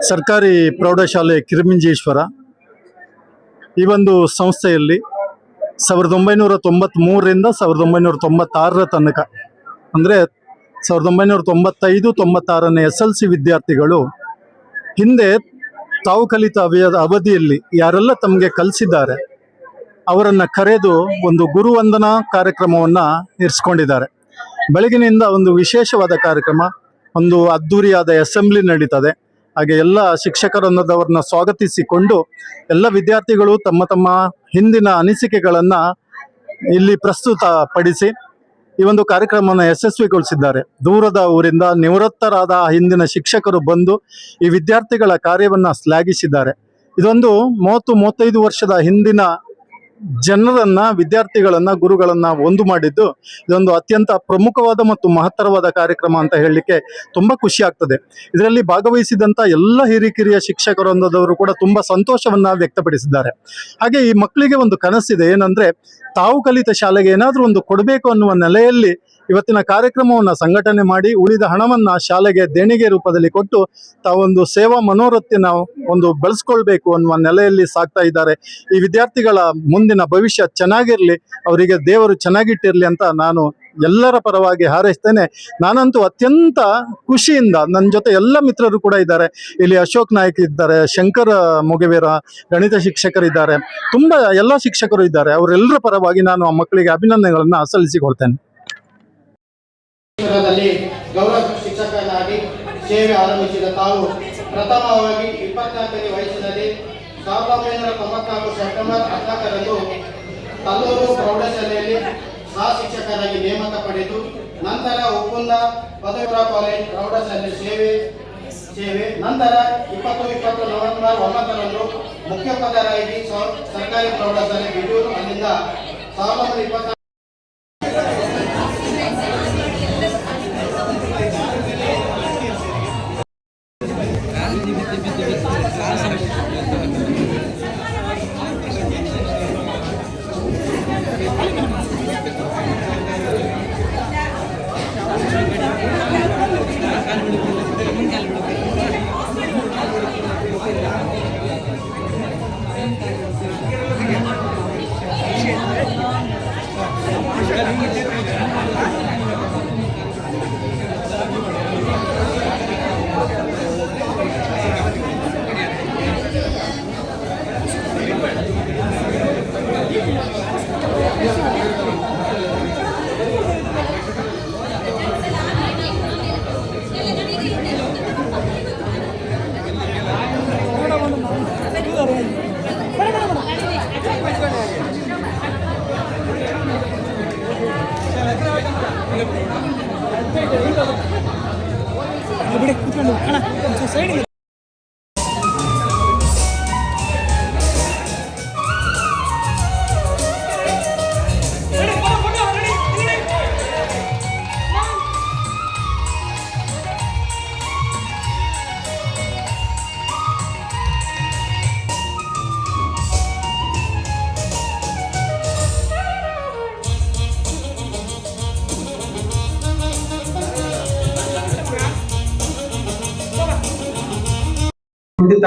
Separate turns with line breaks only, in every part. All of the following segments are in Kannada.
ಸರ್ಕಾರಿ ಪ್ರೌಢಶಾಲೆ ಕಿರಿಮಿಂಜೇಶ್ವರ ಈ ಒಂದು ಸಂಸ್ಥೆಯಲ್ಲಿ 1993ರಿಂದ 1996 ತನಕ ಅಂದರೆ 1995-96ನೇ SLC ವಿದ್ಯಾರ್ಥಿಗಳು ಹಿಂದೆ ತಾವು ಕಲಿತ ಅವಧಿಯಲ್ಲಿ ಯಾರೆಲ್ಲ ತಮಗೆ ಕಲಿಸಿದ್ದಾರೆ ಅವರನ್ನು ಕರೆದು ಒಂದು ಗುರುವಂದನಾ ಕಾರ್ಯಕ್ರಮವನ್ನು ಇರಿಸ್ಕೊಂಡಿದ್ದಾರೆ. ಬೆಳಗಿನಿಂದ ಒಂದು ವಿಶೇಷವಾದ ಕಾರ್ಯಕ್ರಮ, ಒಂದು ಅದ್ಧೂರಿಯಾದ ಅಸೆಂಬ್ಲಿ ನಡೀತದೆ. ಹಾಗೆ ಎಲ್ಲ ಶಿಕ್ಷಕರನ್ನದವ್ರನ್ನ ಸ್ವಾಗತಿಸಿಕೊಂಡು ಎಲ್ಲ ವಿದ್ಯಾರ್ಥಿಗಳು ತಮ್ಮ ತಮ್ಮ ಹಿಂದಿನ ಅನಿಸಿಕೆಗಳನ್ನು ಇಲ್ಲಿ ಪ್ರಸ್ತುತಪಡಿಸಿ ಈ ಒಂದು ಕಾರ್ಯಕ್ರಮವನ್ನು ಯಶಸ್ವಿಗೊಳಿಸಿದ್ದಾರೆ. ದೂರದ ಊರಿಂದ ನಿವೃತ್ತರಾದ ಹಿಂದಿನ ಶಿಕ್ಷಕರು ಬಂದು ಈ ವಿದ್ಯಾರ್ಥಿಗಳ ಕಾರ್ಯವನ್ನು ಶ್ಲಾಘಿಸಿದ್ದಾರೆ. ಇದೊಂದು 30-35 ವರ್ಷದ ಹಿಂದಿನ ಜನರನ್ನ, ವಿದ್ಯಾರ್ಥಿಗಳನ್ನ, ಗುರುಗಳನ್ನ ಒಂದು ಮಾಡಿದ್ದು ಇದೊಂದು ಅತ್ಯಂತ ಪ್ರಮುಖವಾದ ಮತ್ತು ಮಹತ್ತರವಾದ ಕಾರ್ಯಕ್ರಮ ಅಂತ ಹೇಳಲಿಕ್ಕೆ ತುಂಬಾ ಖುಷಿ ಆಗ್ತದೆ. ಇದರಲ್ಲಿ ಭಾಗವಹಿಸಿದಂತ ಎಲ್ಲ ಹಿರಿಕಿರಿಯ ಶಿಕ್ಷಕರೊಂದದವರು ಕೂಡ ತುಂಬಾ ಸಂತೋಷವನ್ನ ವ್ಯಕ್ತಪಡಿಸಿದ್ದಾರೆ. ಹಾಗೆ ಈ ಮಕ್ಕಳಿಗೆ ಒಂದು ಕನಸಿದೆ, ಏನಂದ್ರೆ ತಾವು ಕಲಿತ ಶಾಲೆಗೆ ಏನಾದರೂ ಒಂದು ಕೊಡಬೇಕು ಅನ್ನುವ ನೆಲೆಯಲ್ಲಿ ಇವತ್ತಿನ ಕಾರ್ಯಕ್ರಮವನ್ನು ಸಂಘಟನೆ ಮಾಡಿ ಉಳಿದ ಹಣವನ್ನು ಶಾಲೆಗೆ ದೇಣಿಗೆ ರೂಪದಲ್ಲಿ ಕೊಟ್ಟು ತಾವೊಂದು ಸೇವಾ ಮನೋವೃತ್ತಿನ ಒಂದು ಬೆಳೆಸ್ಕೊಳ್ಬೇಕು ಅನ್ನುವ ನೆಲೆಯಲ್ಲಿ ಸಾಗ್ತಾ ಇದ್ದಾರೆ. ಈ ವಿದ್ಯಾರ್ಥಿಗಳ ಮುಂದಿನ ಭವಿಷ್ಯ ಚೆನ್ನಾಗಿರಲಿ, ಅವರಿಗೆ ದೇವರು ಚೆನ್ನಾಗಿಟ್ಟಿರಲಿ ಅಂತ ನಾನು ಎಲ್ಲರ ಪರವಾಗಿ ಹಾರೈಸ್ತೇನೆ. ನಾನಂತೂ ಅತ್ಯಂತ ಖುಷಿಯಿಂದ, ನನ್ನ ಜೊತೆ ಎಲ್ಲ ಮಿತ್ರರು ಕೂಡ ಇದ್ದಾರೆ. ಇಲ್ಲಿ ಅಶೋಕ್ ನಾಯ್ಕ್ ಇದ್ದಾರೆ, ಶಂಕರ್ ಮೊಗವೀರ ಗಣಿತ ಶಿಕ್ಷಕರಿದ್ದಾರೆ, ತುಂಬ ಎಲ್ಲ ಶಿಕ್ಷಕರು ಇದ್ದಾರೆ. ಅವರೆಲ್ಲರ ಪರವಾಗಿ ನಾನು ಆ ಮಕ್ಕಳಿಗೆ ಅಭಿನಂದನೆಗಳನ್ನು ಸಲ್ಲಿಸಿಕೊಳ್ತೇನೆ.
ಗೌರವ ಶಿಕ್ಷಕರಾಗಿ ಸೇವೆ ಆರಂಭಿಸಿದ ತಾವು ಪ್ರಥಮವಾಗಿ 24ನೇ ವಯಸ್ಸಿನಲ್ಲಿ 1994 ಸೆಪ್ಟೆಂಬರ್ 14ರಂದು ತಲ್ಲೂರು ಪ್ರೌಢಶಾಲೆಯಲ್ಲಿ ಸಹ ಶಿಕ್ಷಕರಾಗಿ ನೇಮಕ ಪಡೆದು ನಂತರ ಉಪ್ಪುಂದ ಪದವಿಪೂರ್ವ ಕಾಲೇಜ್ ಪ್ರೌಢಶಾಲೆ ಸೇವೆ ನಂತರ 2020 ನವೆಂಬರ್ 9ರಂದು ಮುಖ್ಯೋಪಾಧ್ಯಾಯರಾಗಿ ಸರ್ಕಾರಿ ಪ್ರೌಢಶಾಲೆ ಬಿಜೂರು, ಅಲ್ಲಿಂದ 1924
ಕುಂಠಿತ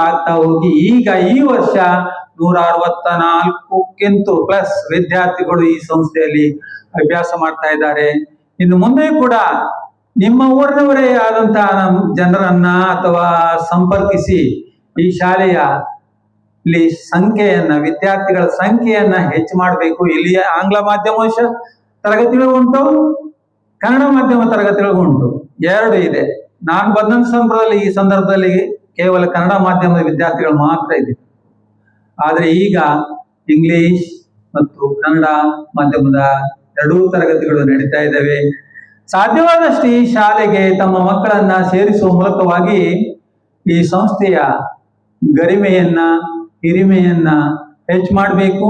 ಆಗ್ತಾ ಹೋಗಿ ಈಗ ಈ ವರ್ಷ 164ಕ್ಕಿಂತ ಪ್ಲಸ್ ವಿದ್ಯಾರ್ಥಿಗಳು ಈ ಸಂಸ್ಥೆಯಲ್ಲಿ ಅಭ್ಯಾಸ ಮಾಡ್ತಾ ಇದ್ದಾರೆ. ಇನ್ನು ಮುಂದೆ ಕೂಡ ನಿಮ್ಮ ಊರಿನವರೇ ಆದಂತಹ ಜನರನ್ನ ಅಥವಾ ಸಂಪರ್ಕಿಸಿ ಈ ಶಾಲೆಯ ಇಲ್ಲಿ ವಿದ್ಯಾರ್ಥಿಗಳ ಸಂಖ್ಯೆಯನ್ನ ಹೆಚ್ಚು ಮಾಡಬೇಕು. ಇಲ್ಲಿ ಆಂಗ್ಲ ಮಾಧ್ಯಮ ತರಗತಿಗಳು ಉಂಟು, ಕನ್ನಡ ಮಾಧ್ಯಮ ತರಗತಿಗಳು ಉಂಟು, ಎರಡು ಇದೆ. ನಾನು ಬಂದ ಈ ಸಂದರ್ಭದಲ್ಲಿ ಕೇವಲ ಕನ್ನಡ ಮಾಧ್ಯಮದ ವಿದ್ಯಾರ್ಥಿಗಳು ಮಾತ್ರ ಇದೆ. ಆದರೆ ಈಗ ಇಂಗ್ಲಿಷ್ ಮತ್ತು ಕನ್ನಡ ಮಾಧ್ಯಮದ ಎರಡೂ ತರಗತಿಗಳು ನಡೀತಾ ಇದ್ದಾವೆ. ಸಾಧ್ಯವಾದಷ್ಟು ಈ ಶಾಲೆಗೆ ತಮ್ಮ ಮಕ್ಕಳನ್ನ ಸೇರಿಸುವ ಮೂಲಕವಾಗಿ ಈ ಸಂಸ್ಥೆಯ ಗರಿಮೆಯನ್ನ, ಹಿರಿಮೆಯನ್ನ ಹೆಚ್ಚು ಮಾಡಬೇಕು.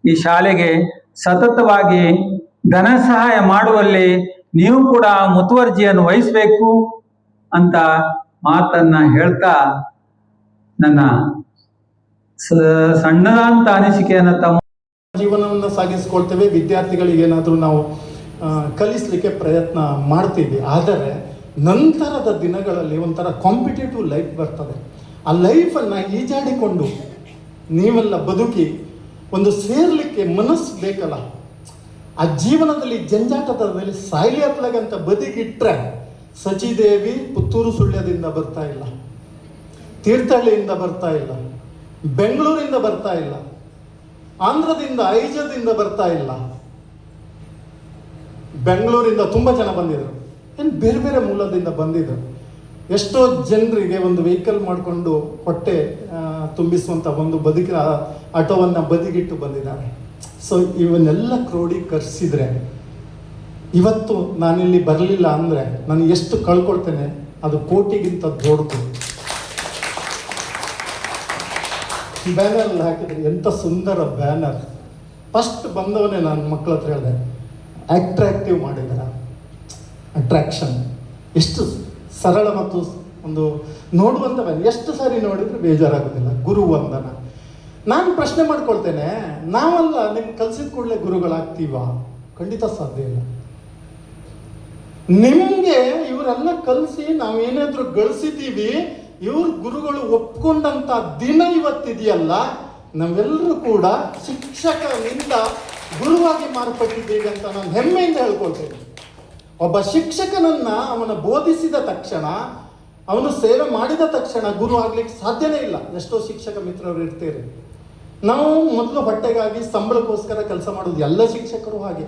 ಈ ಶಾಲೆಗೆ ಸತತವಾಗಿ ಧನ ಸಹಾಯ ಮಾಡುವಲ್ಲಿ ನೀವು ಕೂಡ ಮುತುವರ್ಜಿಯನ್ನು ವಹಿಸಬೇಕು ಅಂತ ಮಾತನ್ನ ಹೇಳ್ತಾ ನನ್ನ ಸಣ್ಣದಾದಂತ ಅನಿಸಿಕೆಯನ್ನು ತಮ್ಮ
ಜೀವನವನ್ನು ಸಾಗಿಸಿಕೊಳ್ತೇವೆ. ವಿದ್ಯಾರ್ಥಿಗಳಿಗೆ ಏನಾದರೂ ನಾವು ಕಲಿಸಲಿಕ್ಕೆ ಪ್ರಯತ್ನ ಮಾಡ್ತೀವಿ. ಆದರೆ ನಂತರದ ದಿನಗಳಲ್ಲಿ ಒಂಥರ ಕಾಂಪಿಟೇಟಿವ್ ಲೈಫ್ ಬರ್ತದೆ. ಆ ಲೈಫನ್ನು ಈಜಾಡಿಕೊಂಡು ನೀವೆಲ್ಲ ಬದುಕಿ ಒಂದು ಸೇರಲಿಕ್ಕೆ ಮನಸ್ಸು ಬೇಕಲ್ಲ. ಆ ಜೀವನದಲ್ಲಿ ಜಂಜಾಟದಲ್ಲಿ ಸಾಯ್ಲಿ ಹತ್ಲಾಗಂತ ಬದಿಗಿಟ್ರೆ ಸಚಿದೇವಿ ಪುತ್ತೂರು ಸುಳ್ಯದಿಂದ ಬರ್ತಾ ಇಲ್ಲ, ತೀರ್ಥಹಳ್ಳಿಯಿಂದ ಬರ್ತಾ ಇಲ್ಲ, ಬೆಂಗಳೂರಿಂದ ಬರ್ತಾ ಇಲ್ಲ, ಆಂಧ್ರದಿಂದ ಐಜದಿಂದ ಬರ್ತಾ ಇಲ್ಲ. ಬೆಂಗಳೂರಿಂದ ತುಂಬ ಜನ ಬಂದಿದ್ರು, ಏನು ಬೇರೆ ಬೇರೆ ಮೂಲದಿಂದ ಬಂದಿದ್ರು. ಎಷ್ಟೋ ಜನರಿಗೆ ಒಂದು ವೆಹಿಕಲ್ ಮಾಡಿಕೊಂಡು ಹೊಟ್ಟೆ ತುಂಬಿಸುವಂಥ ಒಂದು ಬದುಕಿನ ಆಟೋವನ್ನು ಬದಿಗಿಟ್ಟು ಬಂದಿದ್ದಾರೆ. ಸೊ ಇವನ್ನೆಲ್ಲ ಕ್ರೋಢೀಕರಿಸಿದ್ರೆ ಇವತ್ತು ನಾನಿಲ್ಲಿ ಬರಲಿಲ್ಲ ಅಂದರೆ ನಾನು ಎಷ್ಟು ಕಳ್ಕೊಳ್ತೇನೆ, ಅದು ಕೋಟಿಗಿಂತ ದೊಡ್ಡದು. ಬ್ಯಾನರಲ್ಲಿ ಹಾಕಿದ್ರೆ ಎಂಥ ಸುಂದರ ಬ್ಯಾನರ್. ಫಸ್ಟ್ ಬಂದವನೇ ನಾನು ಮಕ್ಕಳ ಹತ್ರ ಹೇಳಿದೆ, ಅಟ್ರಾಕ್ಟಿವ್ ಮಾಡಿದಾರ. ಅಟ್ರಾಕ್ಷನ್ ಎಷ್ಟು ಸರಳ ಮತ್ತು ಒಂದು ನೋಡುವಂಥ ಎಷ್ಟು ಸಾರಿ ನೋಡಿದ್ರೆ ಬೇಜಾರಾಗೋದಿಲ್ಲ. ಗುರುವಂದನ. ನಾನು ಪ್ರಶ್ನೆ ಮಾಡ್ಕೊಳ್ತೇನೆ, ನಾವೆಲ್ಲ ನಿಮ್ಗೆ ಕಲಿಸಿದ ಕೂಡಲೇ ಗುರುಗಳಾಗ್ತೀವ? ಖಂಡಿತ ಸಾಧ್ಯ ಇಲ್ಲ. ನಿಮಗೆ ಇವರೆಲ್ಲ ಕಲಿಸಿ ನಾವೇನಾದರೂ ಗಳಿಸಿದ್ದೀವಿ, ಇವ್ರ ಗುರುಗಳು ಒಪ್ಕೊಂಡಂಥ ದಿನ ಇವತ್ತಿದೆಯಲ್ಲ, ನಾವೆಲ್ಲರೂ ಕೂಡ ಶಿಕ್ಷಕನಿಂದ ಗುರುವಾಗಿ ಮಾರ್ಪಟ್ಟಿದ್ದೀವಿ ಅಂತ ನಾನು ಹೆಮ್ಮೆಯಿಂದ ಹೇಳ್ಕೊಳ್ತೇನೆ. ಒಬ್ಬ ಶಿಕ್ಷಕನನ್ನ ಅವನ ಬೋಧಿಸಿದ ತಕ್ಷಣ, ಅವನು ಸೇವೆ ಮಾಡಿದ ತಕ್ಷಣ ಗುರು ಆಗ್ಲಿಕ್ಕೆ ಸಾಧ್ಯನೇ ಇಲ್ಲ. ಎಷ್ಟೋ ಶಿಕ್ಷಕ ಮಿತ್ರರು ಇರ್ತೀರಿ. ನಾವು ಮೊದಲು ಹೊಟ್ಟೆಗಾಗಿ ಸಂಬಳಕ್ಕೋಸ್ಕರ ಕೆಲಸ ಮಾಡೋದು ಎಲ್ಲ ಶಿಕ್ಷಕರು ಹಾಗೆ.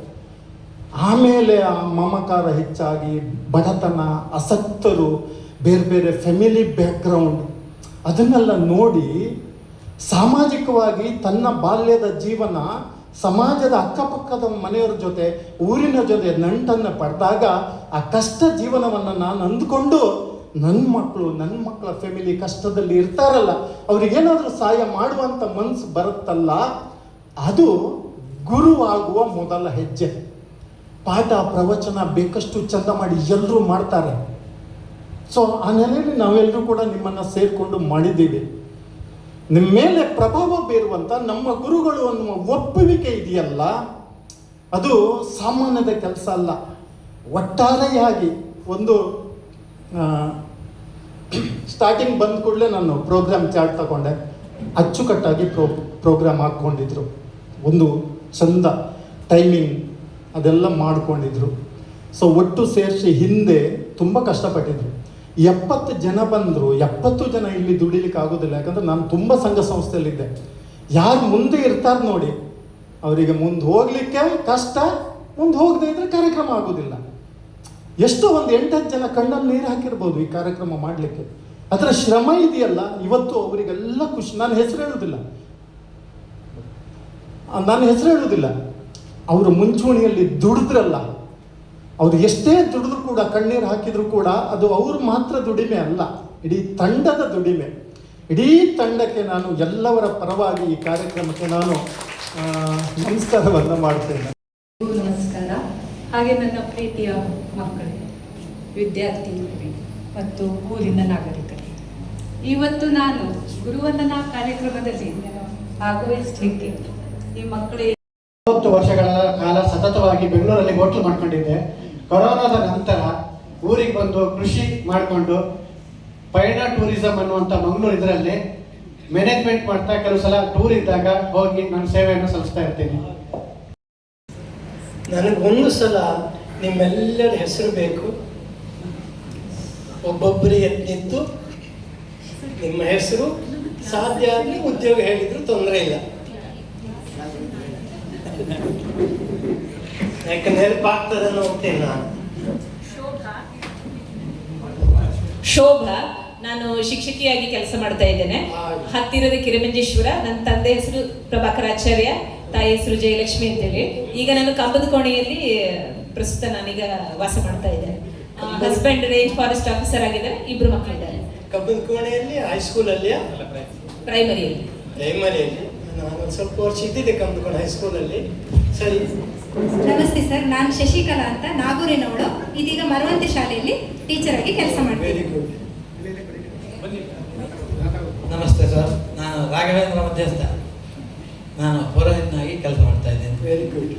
ಆಮೇಲೆ ಆ ಮಮಕಾರ ಹೆಚ್ಚಾಗಿ ಬಡತನ, ಆಸಕ್ತರು, ಬೇರೆ ಬೇರೆ ಫ್ಯಾಮಿಲಿ ಬ್ಯಾಕ್ಗ್ರೌಂಡ್ ಅದನ್ನೆಲ್ಲ ನೋಡಿ ಸಾಮಾಜಿಕವಾಗಿ ತನ್ನ ಬಾಲ್ಯದ ಜೀವನ ಸಮಾಜದ ಅಕ್ಕಪಕ್ಕದ ಮನೆಯವರ ಜೊತೆ, ಊರಿನ ಜೊತೆ ನಂಟನ್ನು ಪಡೆದಾಗ ಆ ಕಷ್ಟ ಜೀವನವನ್ನು ನಾನು ಅಂದುಕೊಂಡು ನನ್ನ ಮಕ್ಕಳ ಫ್ಯಾಮಿಲಿ ಕಷ್ಟದಲ್ಲಿ ಇರ್ತಾರಲ್ಲ, ಅವ್ರಿಗೇನಾದರೂ ಸಹಾಯ ಮಾಡುವಂಥ ಮನಸ್ಸು ಬರುತ್ತಲ್ಲ, ಅದು ಗುರು ಆಗುವ ಮೊದಲ ಹೆಜ್ಜೆ. ಪಾಠ ಪ್ರವಚನ ಬೇಕಷ್ಟು ಚಂದ ಮಾಡಿ ಎಲ್ಲರೂ ಮಾಡ್ತಾರೆ. ಸೊ ಆ ನೆಲೆಯಲ್ಲಿ ನಾವೆಲ್ಲರೂ ಕೂಡ ನಿಮ್ಮನ್ನು ಸೇರಿಕೊಂಡು ಮಾಡಿದ್ದೀವಿ. ನಿಮ್ಮ ಮೇಲೆ ಪ್ರಭಾವ ಬೀರುವಂಥ ನಮ್ಮ ಗುರುಗಳು ಅನ್ನುವ ಒಪ್ಪುವಿಕೆ ಇದೆಯಲ್ಲ, ಅದು ಸಾಮಾನ್ಯದ ಕೆಲಸ ಅಲ್ಲ. ಒಟ್ಟಾರೆಯಾಗಿ ಒಂದು ಸ್ಟಾರ್ಟಿಂಗ್ ಬಂದ ಕೂಡಲೇ ನಾನು ಪ್ರೋಗ್ರಾಮ್ ಚಾರ್ಟ್ ತಗೊಂಡೆ. ಅಚ್ಚುಕಟ್ಟಾಗಿ ಪ್ರೋಗ್ರಾಮ್ ಹಾಕ್ಕೊಂಡಿದ್ರು, ಒಂದು ಚಂದ ಟೈಮಿಂಗ್ ಅದೆಲ್ಲ ಮಾಡ್ಕೊಂಡಿದ್ರು. ಸೊ ಒಟ್ಟು ಸೇರಿಸಿ ಹಿಂದೆ ತುಂಬ ಕಷ್ಟಪಟ್ಟಿದ್ರು. 70 ಜನ ಬಂದರು, 70 ಜನ ಇಲ್ಲಿ ದುಡಿಲಿಕ್ಕೆ ಆಗೋದಿಲ್ಲ. ಯಾಕಂದರೆ ನಾನು ತುಂಬ ಸಂಘ ಸಂಸ್ಥೆಯಲ್ಲಿದ್ದೆ. ಯಾರು ಮುಂದೆ ಇರ್ತಾರೆ ನೋಡಿ, ಅವರಿಗೆ ಮುಂದೆ ಹೋಗಲಿಕ್ಕೆ ಕಷ್ಟ, ಮುಂದೆ ಹೋಗದೆ ಇದ್ರೆ ಕಾರ್ಯಕ್ರಮ ಆಗೋದಿಲ್ಲ. ಎಷ್ಟೋ ಒಂದು 8-10 ಜನ ಕಣ್ಣಲ್ಲಿ ನೀರು ಹಾಕಿರ್ಬೋದು ಈ ಕಾರ್ಯಕ್ರಮ ಮಾಡಲಿಕ್ಕೆ. ಅದರ ಶ್ರಮ ಇದೆಯಲ್ಲ, ಇವತ್ತು ಅವರಿಗೆಲ್ಲ ಖುಷಿ. ನಾನು ಹೆಸರು ಹೇಳೋದಿಲ್ಲ, ಅವರು ಮುಂಚೂಣಿಯಲ್ಲಿ ದುಡಿದ್ರಲ್ಲ, ಅವ್ರು ಎಷ್ಟೇ ದುಡಿದ್ರು ಕೂಡ, ಕಣ್ಣೀರು ಹಾಕಿದ್ರು ಕೂಡ, ಅದು ಅವ್ರು ಮಾತ್ರ ದುಡಿಮೆ ಅಲ್ಲ, ಇಡೀ ತಂಡದ ದುಡಿಮೆ. ಇಡೀ ತಂಡಕ್ಕೆ ನಾನು ಎಲ್ಲವರ ಪರವಾಗಿ ಈ ಕಾರ್ಯಕ್ರಮಕ್ಕೆ ನಾನು ನಮಸ್ಕಾರವನ್ನು ಮಾಡ್ತೇನೆ.
ನಮಸ್ಕಾರ. ಹಾಗೆ ನನ್ನ ಪ್ರೀತಿಯ ಮಕ್ಕಳೇ, ವಿದ್ಯಾರ್ಥಿ ಮತ್ತು ಊರಿನ ನಾಗರಿಕರೇ, ಇವತ್ತು ನಾನು ಗುರುವಂದನಾ ಕಾರ್ಯಕ್ರಮದಲ್ಲಿ ಭಾಗವಹಿಸಲಿಕ್ಕೆ ಈ ಮಕ್ಕಳೇ
30 ವರ್ಷಗಳ ಕಾಲ ಸತತವಾಗಿ ಬೆಂಗಳೂರಲ್ಲಿ ಹೋಟ್ಲು ಮಾಡ್ಕೊಂಡಿದ್ದೆ. ಕೊರೋನಾದ ನಂತರ ಊರಿಗೆ ಬಂದು ಕೃಷಿ ಮಾಡಿಕೊಂಡು ಪಯಣ ಟೂರಿಸಂ ಅನ್ನುವಂಥ ಮಂಗಳೂರು ಇದರಲ್ಲಿ ಮ್ಯಾನೇಜ್ಮೆಂಟ್ ಮಾಡ್ತಾ ಕೆಲವು ಸಲ ಟೂರ್ ಇದ್ದಾಗ ಹೋಗಿ ನನ್ನ ಸೇವೆಯನ್ನು ಸಲ್ಲಿಸ್ತಾ ಇರ್ತೀನಿ.
ನನಗೊಂದು ಸಲ ನಿಮ್ಮೆಲ್ಲರ ಹೆಸರು ಬೇಕು. ಒಬ್ಬೊಬ್ಬರಿಗೆ ನಿಂತು ನಿಮ್ಮ ಹೆಸರು, ಸಾಧ್ಯ ಆಗಲಿ ಉದ್ಯೋಗ ಹೇಳಿದ್ರು ತೊಂದರೆ ಇಲ್ಲ. ಯಾಕಂದ್ರೆ ಹೆಲ್ಪ್ ಆಗ್ತದೆ ನೋಡ್ತೇನೆ ನಾನು.
ಶೋಭಾ, ನಾನು ಶಿಕ್ಷಕಿಯಾಗಿ ಕೆಲಸ ಮಾಡ್ತಾ ಇದ್ದೇನೆ ಹತ್ತಿರದ ಕಿರಿಮಂಜೇಶ್ವರ. ನನ್ನ ತಂದೆ ಹೆಸರು ಪ್ರಭಾಕರಾಚಾರ್ಯ, ತಾಯಿ ಹೆಸರು ಜಯಲಕ್ಷ್ಮಿ ಅಂತೇಳಿ. ಈಗ ನಾನು ಕಂಬದ ಕೋಣೆಯಲ್ಲಿ ಪ್ರಸ್ತುತ ನಾನೀಗ ವಾಸ ಮಾಡ್ತಾ ಇದ್ದೇನೆ. ಹಸ್ಬೆಂಡ್ ರೇಂಜ್ ಫಾರೆಸ್ಟ್ ಆಫೀಸರ್ ಆಗಿದ್ದಾರೆ, 2 ಮಕ್ಕಳಿದ್ದಾರೆ.
ಕಬ್ಬನ ಕೋಣೆಯಲ್ಲಿ ಹೈಸ್ಕೂಲಲ್ಲಿ,
ಪ್ರೈಮರಿಯಲ್ಲಿ.
ನಾನು ಸ್ವಲ್ಪ ವರ್ಷ ಇದ್ದಿದ್ದೆ ಕಬ್ಬನ ಕೋಣೆ ಹೈಸ್ಕೂಲಲ್ಲಿ. ಸರಿ,
ನಮಸ್ತೆ ಸರ್, ನಾನು ಶಶಿಕಲಾ ಅಂತ, ನಾಗೂರಿನವಳು. ಇದೀಗ ಮರವಂತೆ ಶಾಲೆಯಲ್ಲಿ ಟೀಚರ್ ಆಗಿ ಕೆಲಸ ಮಾಡ್ತೀನಿ.
Very good.
ನಮಸ್ತೆ ಸರ್, ನಾನು ರಾಘವೇಂದ್ರ ಮಧ್ಯಸ್ಥ, ನಾನು ಪುರೋಹಿತನಾಗಿ ಕೆಲಸ ಮಾಡ್ತಾ ಇದ್ದೇನೆ.
Very good.